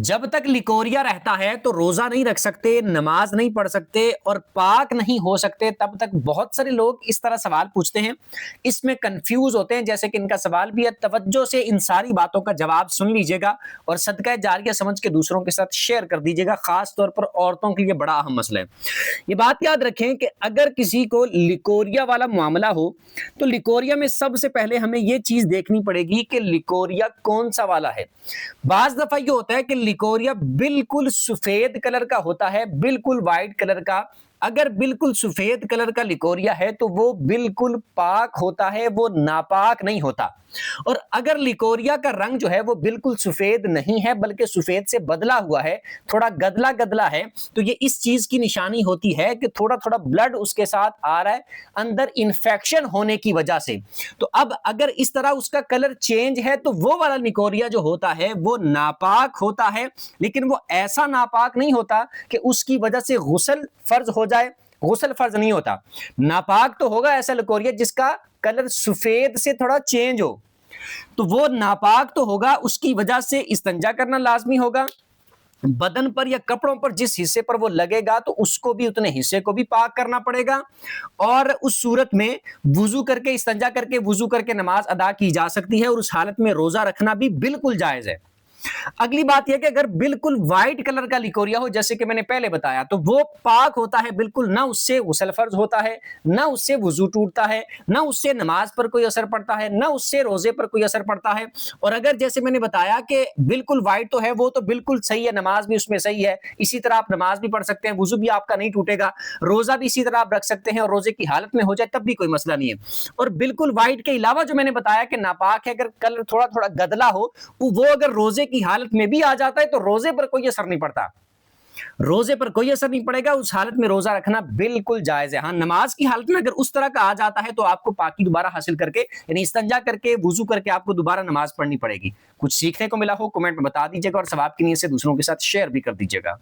جب تک لکوریا رہتا ہے تو روزہ نہیں رکھ سکتے، نماز نہیں پڑھ سکتے اور پاک نہیں ہو سکتے۔ تب تک بہت سارے لوگ اس طرح سوال پوچھتے ہیں، اس میں کنفیوز ہوتے ہیں، جیسے کہ ان کا سوال بھی ہے۔ توجہ سے ان ساری باتوں کا جواب سن لیجئے گا اور صدقہ جاریہ سمجھ کے دوسروں کے ساتھ شیئر کر دیجئے گا، خاص طور پر عورتوں کے لیے بڑا اہم مسئلہ ہے۔ یہ بات یاد رکھیں کہ اگر کسی کو لکوریا والا معاملہ ہو تو لکوریا میں سب سے پہلے ہمیں یہ چیز دیکھنی پڑے گی کہ لکوریا کون سا والا ہے۔ بعض دفعہ یہ ہوتا ہے کہ لکوریا بالکل سفید کلر کا ہوتا ہے، بالکل وائٹ کلر کا۔ اگر بالکل سفید کلر کا لکوریا ہے تو وہ بالکل پاک ہوتا ہے، وہ ناپاک نہیں ہوتا۔ اور اگر لکوریا کا رنگ جو ہے وہ بالکل سفید نہیں ہے بلکہ سفید سے بدلا ہوا ہے، تھوڑا گدلا گدلا ہے، تو یہ اس چیز کی نشانی ہوتی ہے کہ تھوڑا تھوڑا بلڈ اس کے ساتھ آ رہا ہے اندر انفیکشن ہونے کی وجہ سے۔ تو اب اگر اس طرح اس کا کلر چینج ہے تو وہ والا لکوریا جو ہوتا ہے وہ ناپاک ہوتا ہے، لیکن وہ ایسا ناپاک نہیں ہوتا کہ اس کی وجہ سے غسل فرض ہو جائے۔ غسل فرض نہیں ہوتا۔ ناپاک تو ہوگا ایسا لکوریا جس کا کلر سفید سے تھوڑا چینج ہو، تو وہ ناپاک تو ہوگا، اس کی وجہ سے استنجا کرنا لازمی ہوگا۔ بدن پر یا کپڑوں پر جس حصے پر وہ لگے گا تو اس کو بھی اتنے حصے کو بھی پاک کرنا پڑے گا، اور اس صورت میں وضو کر کے استنجا کر کے وضو کر کے نماز ادا کی جا سکتی ہے، اور اس حالت میں روزہ رکھنا بھی بالکل جائز ہے۔ اگلی بات یہ کہ اگر بالکل وائٹ کلر کا لکوریا ہو، جیسے کہ میں نے پہلے بتایا، تو وہ پاک ہوتا ہے بالکل، نہ اس سے غسل فرض ہوتا ہے، نہ اس سے وضو ٹوٹتا ہے، نہ اس سے نماز پر کوئی اثر پڑتا ہے، نہ اس سے روزے پر کوئی اثر پڑتا ہے۔ اور اگر جیسے میں نے بتایا کہ بالکل وائٹ تو ہے، وہ تو بالکل صحیح ہے، نماز بھی اس میں صحیح ہے، اسی طرح آپ نماز بھی پڑھ سکتے ہیں، وضو بھی آپ کا نہیں ٹوٹے گا، روزہ بھی اسی طرح آپ رکھ سکتے ہیں، اور روزے کی حالت میں ہو جائے تب بھی کوئی مسئلہ نہیں ہے۔ اور بالکل وائٹ کے علاوہ جو میں نے بتایا کہ ناپاک ہے، اگر کلر تھوڑا تھوڑا گدلا ہو، وہ اگر روزے کی حالت میں بھی آ جاتا ہے تو روزے پر کوئی اثر نہیں پڑتا، روزے پر کوئی اثر نہیں پڑے گا، اس حالت میں روزہ رکھنا بالکل جائز ہے۔ ہاں، نماز کی حالت میں اگر اس طرح کا آ جاتا ہے تو آپ کو پاکی دوبارہ حاصل کر کے، یعنی استنجا کر کے وضو کر کے آپ کو دوبارہ نماز پڑھنی پڑے گی۔ کچھ سیکھنے کو ملا ہو کمنٹ میں بتا دیجیے گا، اور ثواب کی نیت سے دوسروں کے ساتھ شیئر بھی کر دیجیے گا۔